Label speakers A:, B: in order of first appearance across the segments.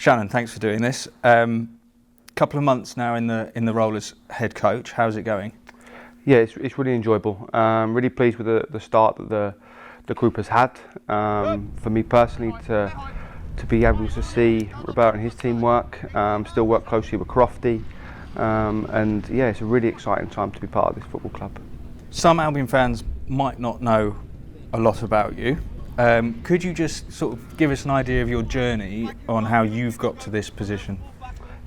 A: Shannon, thanks for doing this. Couple of months now in the role as head coach. How's it going?
B: Yeah, it's really enjoyable. Really pleased with the start that the group has had. For me personally, to be able to see Roberto and his team work, still work closely with Crofty, and yeah, it's a really exciting time to be part of this football club.
A: Some Albion fans might not know a lot about you. Could you just sort of give us an idea of your journey on how you've got to this position?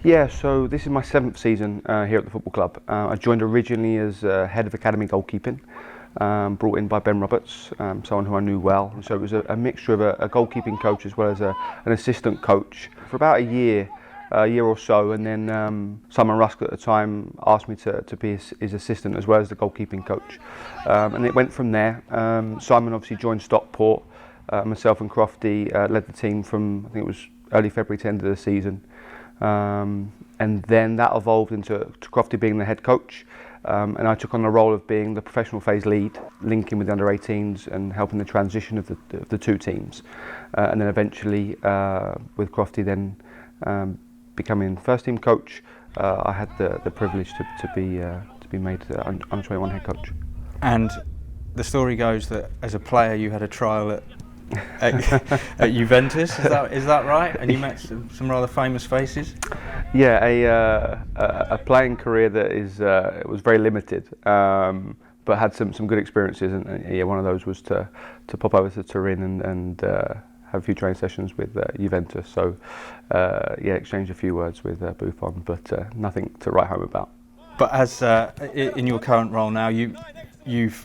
B: Yeah, so this is my 7th season here at the football club. I joined originally as head of academy goalkeeping, brought in by Ben Roberts, someone who I knew well. And so it was a mixture of a goalkeeping coach as well as an assistant coach for about a year or so, and then Simon Rusk at the time asked me to be his assistant as well as the goalkeeping coach, and it went from there. Simon obviously joined Stockport. Myself and Crofty led the team from, I think it was early February to end of the season. And then that evolved into Crofty being the head coach, and I took on the role of being the professional phase lead, linking with the under-18s and helping the transition of the two teams, and then eventually with Crofty then becoming first team coach, I had the privilege to be made under-21 head coach.
A: And the story goes that as a player you had a trial at Juventus, is that right? And you met some rather famous faces?
B: Yeah, a playing career that it was very limited, but had some good experiences, and yeah, one of those was to pop over to Turin and have a few training sessions with Juventus. So yeah, exchanged a few words with Buffon, but nothing to write home about.
A: But as in your current role now, you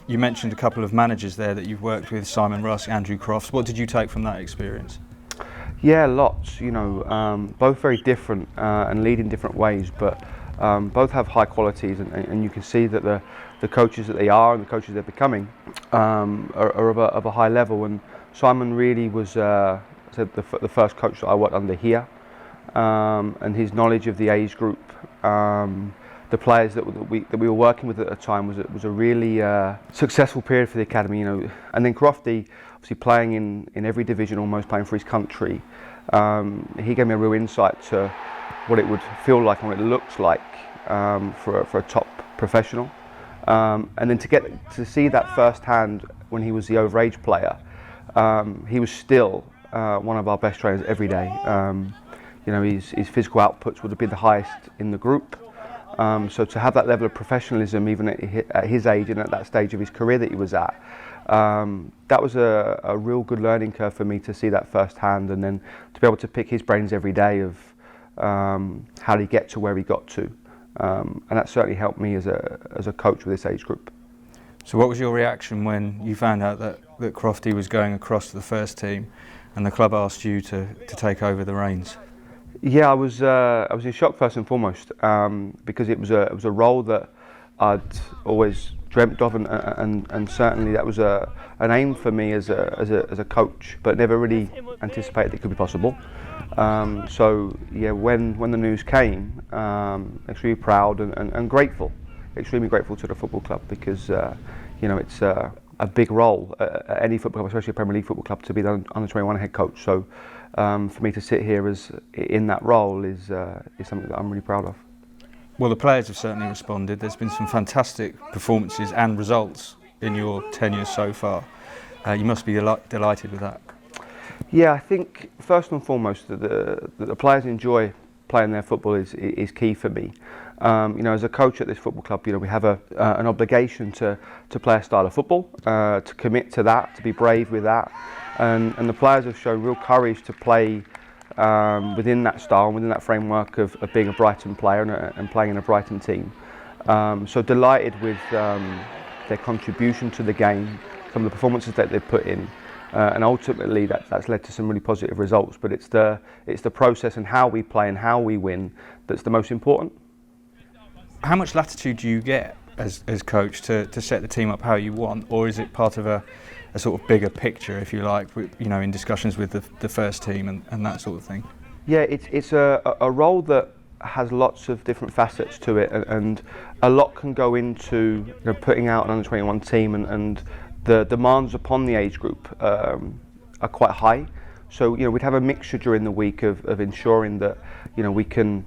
A: mentioned a couple of managers there that you've worked with, Simon Rusk, Andrew Crofts. What did you take from that experience?
B: Yeah, lots. You know, both very different and lead in different ways, but both have high qualities, and you can see that the coaches that they are and the coaches they're becoming are of a high level. And Simon really was the first coach that I worked under here, and his knowledge of the age group, the players that we were working with at the time was a really successful period for the academy, you know. And then Crofty, obviously playing in every division, almost playing for his country, he gave me a real insight to what it would feel like and what it looks like for a top professional. And then to see that firsthand when he was the overage player, he was still one of our best trainers every day. You know, his physical outputs would have been the highest in the group. So to have that level of professionalism, even at his age and at that stage of his career that he was at, that was a real good learning curve for me to see that firsthand, and then to be able to pick his brains every day of how did he get to where he got to, and that certainly helped me as a coach with this age group.
A: So what was your reaction when you found out that Crofty was going across to the first team and the club asked you to take over the reins?
B: Yeah, I was in shock first and foremost, because it was a role that I'd always dreamt of, and certainly that was an aim for me as a coach, but never really anticipated it could be possible. So yeah, when the news came, extremely proud and grateful, extremely grateful to the football club, because you know, it's a big role at any football club, especially a Premier League football club, to be the under-21 head coach. So for me to sit here in that role is something that I'm really proud of.
A: Well, the players have certainly responded. There's been some fantastic performances and results in your tenure so far. You must be delighted with that.
B: Yeah, I think first and foremost that the players enjoy playing their football is key for me. You know, as a coach at this football club, you know, we have an obligation to play a style of football, to commit to that, to be brave with that, and the players have shown real courage to play within that style, within that framework of being a Brighton player and playing in a Brighton team. So delighted with their contribution to the game, some of the performances that they've put in, and ultimately that's led to some really positive results. But it's the process and how we play and how we win that's the most important.
A: How much latitude do you get as coach to set the team up how you want, or is it part of a sort of bigger picture, if you like, you know, in discussions with the first team and that sort of thing?
B: Yeah, it's a role that has lots of different facets to it, and a lot can go into, you know, putting out an under-21 team, and the demands upon the age group are quite high. So we'd have a mixture during the week of ensuring that we can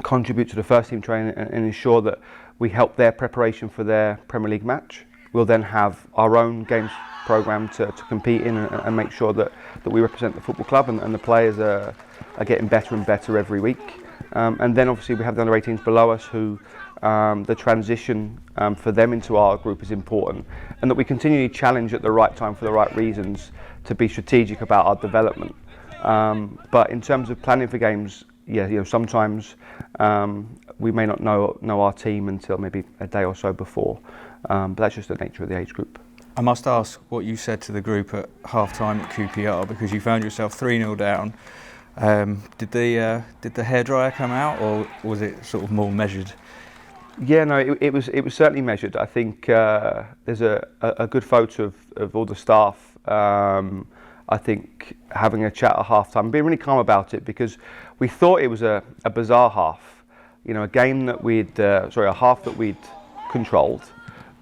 B: contribute to the first team training and ensure that we help their preparation for their Premier League match. We'll then have our own games programme to compete in and make sure that we represent the football club and the players are getting better and better every week. And then obviously we have the under-18s below us who the transition for them into our group is important, and that we continually challenge at the right time for the right reasons to be strategic about our development. But in terms of planning for games, sometimes we may not know our team until maybe a day or so before, but that's just the nature of the age group.
A: I must ask what you said to the group at half-time at QPR, because you found yourself 3-0 down. Did the hairdryer come out, or was it sort of more measured?
B: Yeah, no, it was certainly measured. I think there's a good photo of all the staff. I think having a chat at half-time, being really calm about it, because we thought it was a bizarre half. A game that a half that we'd controlled.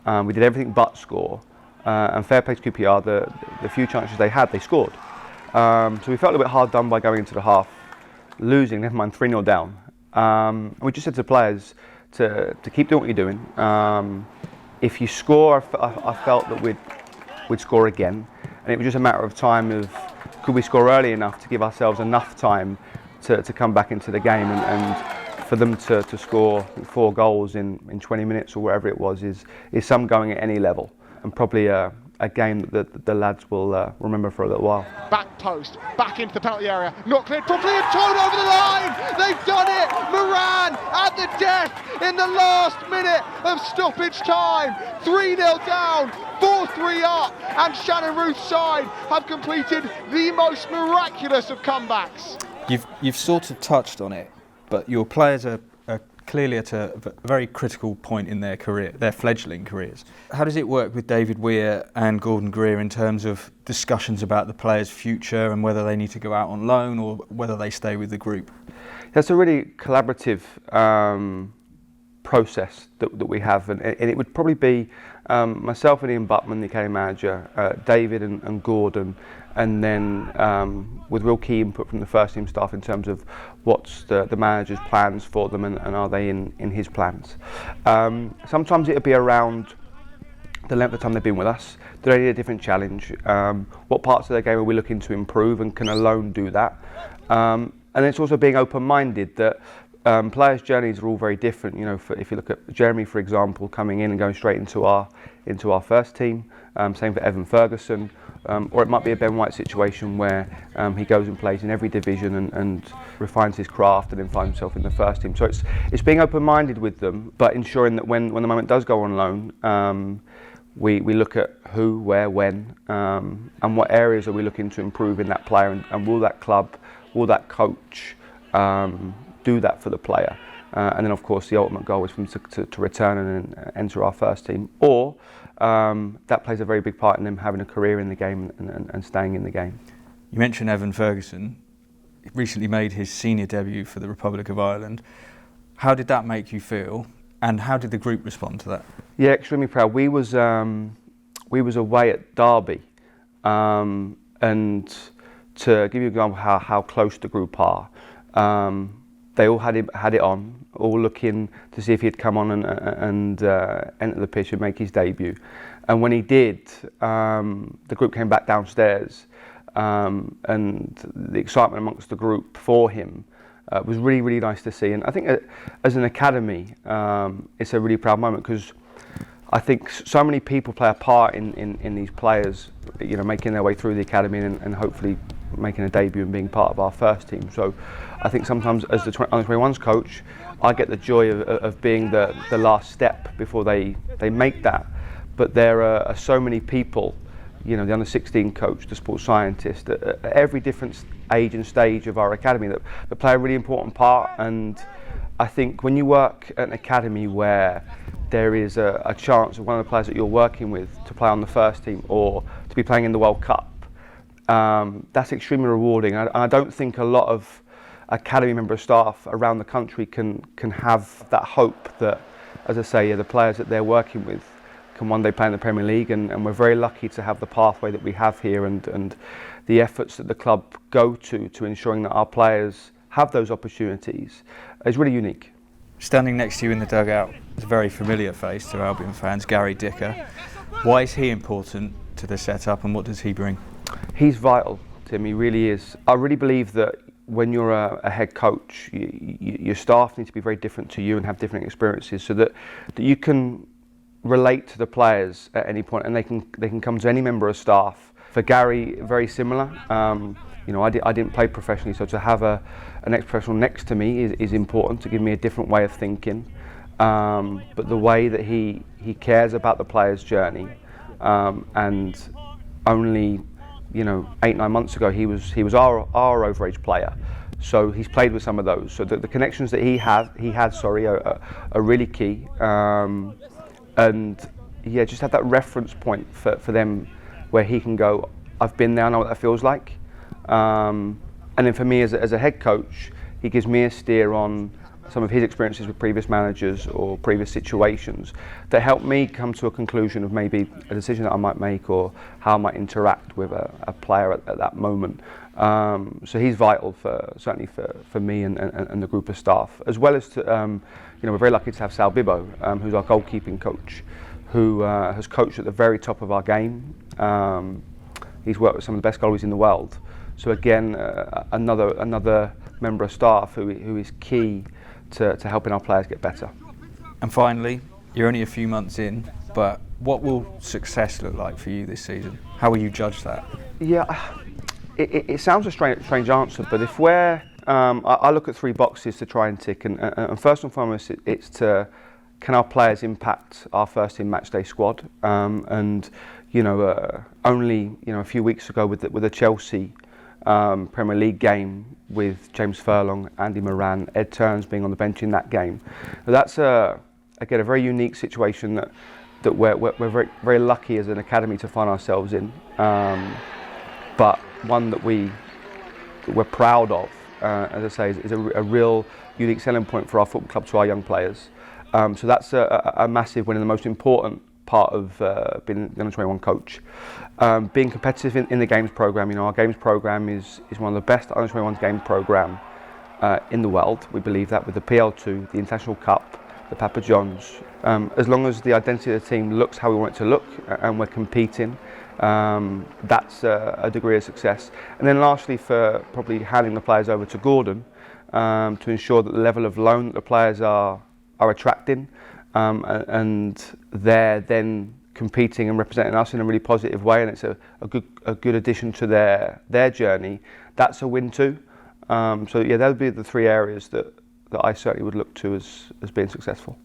B: We did everything but score, and fair play to QPR. The few chances they had, they scored. So we felt a little bit hard done by going into the half, losing, never mind 3-0 down. And we just said to the players to keep doing what you're doing. If you score, I felt that we'd score again. And it was just a matter of time of could we score early enough to give ourselves enough time to come back into the game, and for them to score 4 goals in 20 minutes or whatever it was is some going at any level, and probably a game that the lads will remember for a little while.
C: Back post, back into the penalty area, not cleared properly, and Tone over the line! They've done it! Moran at the death in the last minute of stoppage time. 3-0 down, 4-3 up, and Shannon Ruth's side have completed the most miraculous of comebacks.
A: You've sort of touched on it, but your players are clearly at a very critical point in their career, their fledgling careers. How does it work with David Weir and Gordon Greer in terms of discussions about the players' future and whether they need to go out on loan or whether they stay with the group?
B: That's a really collaborative process that we have, and it would probably be myself and Ian Buttman, the academy manager, David and Gordon, and then with real key input from the first team staff in terms of what's the manager's plans for them and are they in his plans. Sometimes it'll be around the length of time they've been with us. Do they need a different challenge? What parts of their game are we looking to improve, and can a loan do that? And it's also being open-minded that players' journeys are all very different. If you look at Jeremy, for example, coming in and going straight into our first team. Same for Evan Ferguson. Or it might be a Ben White situation where he goes and plays in every division and refines his craft and then finds himself in the first team. So it's being open-minded with them, but ensuring that when the moment does go on loan, we look at who, where, when, and what areas are we looking to improve in that player, and will that club, will that coach do that for the player? And then of course the ultimate goal is for them to return and enter our first team, or that plays a very big part in them having a career in the game and staying in the game.
A: You mentioned Evan Ferguson. He recently made his senior debut for the Republic of Ireland. How did that make you feel, and how did the group respond to that?
B: Yeah, extremely proud. We was away at Derby, and to give you an example how close the group are, they all had it on, all looking to see if he'd come on and enter the pitch and make his debut. And when he did, the group came back downstairs, and the excitement amongst the group for him was really, really nice to see. And I think as an academy, it's a really proud moment, because I think so many people play a part in these players, making their way through the academy and hopefully making a debut and being part of our first team. So I think sometimes as the under-21s coach, I get the joy of being the last step before they make that. But there are so many people, the under-16 coach, the sports scientist, at every different age and stage of our academy that play a really important part. And I think when you work at an academy where there is a chance of one of the players that you're working with to play on the first team or to be playing in the World Cup, that's extremely rewarding. I don't think a lot of academy member staff around the country can have that hope that, as I say, the players that they're working with can one day play in the Premier League, and we're very lucky to have the pathway that we have here, and the efforts that the club go to ensuring that our players have those opportunities is really unique.
A: Standing next to you in the dugout is a very familiar face to Albion fans, Gary Dicker. Why is he important to the setup, and what does he bring?
B: He's vital, Tim, he really is. I really believe that when you're a head coach, your staff need to be very different to you and have different experiences, so that you can relate to the players at any point, and they can come to any member of staff. For Gary, very similar. I didn't play professionally, so to have an ex-professional next to me is important to give me a different way of thinking. But the way that he cares about the player's journey, and only 8-9 months ago he was our overage player, so he's played with some of those. So the connections that he had are really key, and just have that reference point for them where he can go, I've been there, I know what that feels like. And then for me as a head coach, he gives me a steer on some of his experiences with previous managers or previous situations that help me come to a conclusion of maybe a decision that I might make or how I might interact with a player at that moment. So he's vital certainly for me and the group of staff, as well as to, we're very lucky to have Sal Bibbo, who's our goalkeeping coach, who has coached at the very top of our game. He's worked with some of the best goalies in the world. So again, another member of staff who is key to helping our players get better.
A: And finally, you're only a few months in, but what will success look like for you this season? How will you judge that?
B: Yeah, it sounds a strange answer, but if I look at 3 boxes to try and tick, and first and foremost, it's to, can our players impact our first team matchday squad? Only a few weeks ago with the Chelsea Premier League game with James Furlong, Andy Moran, Ed Turns being on the bench in that game. That's again a very unique situation that we're very, very lucky as an academy to find ourselves in, but one that we're proud of. As I say, is a real unique selling point for our football club to our young players. So that's a massive win and the most important part of being the Under-21 coach. Being competitive in the games programme, our games programme is one of the best Under-21 games programme in the world. We believe that with the PL2, the International Cup, the Papa John's. As long as the identity of the team looks how we want it to look and we're competing, that's a degree of success. And then lastly, for probably handing the players over to Gordon to ensure that the level of loan that the players are attracting, and they're then competing and representing us in a really positive way, and it's a good addition to their journey. That's a win too. So yeah, that'll be the 3 areas that I certainly would look to as being successful.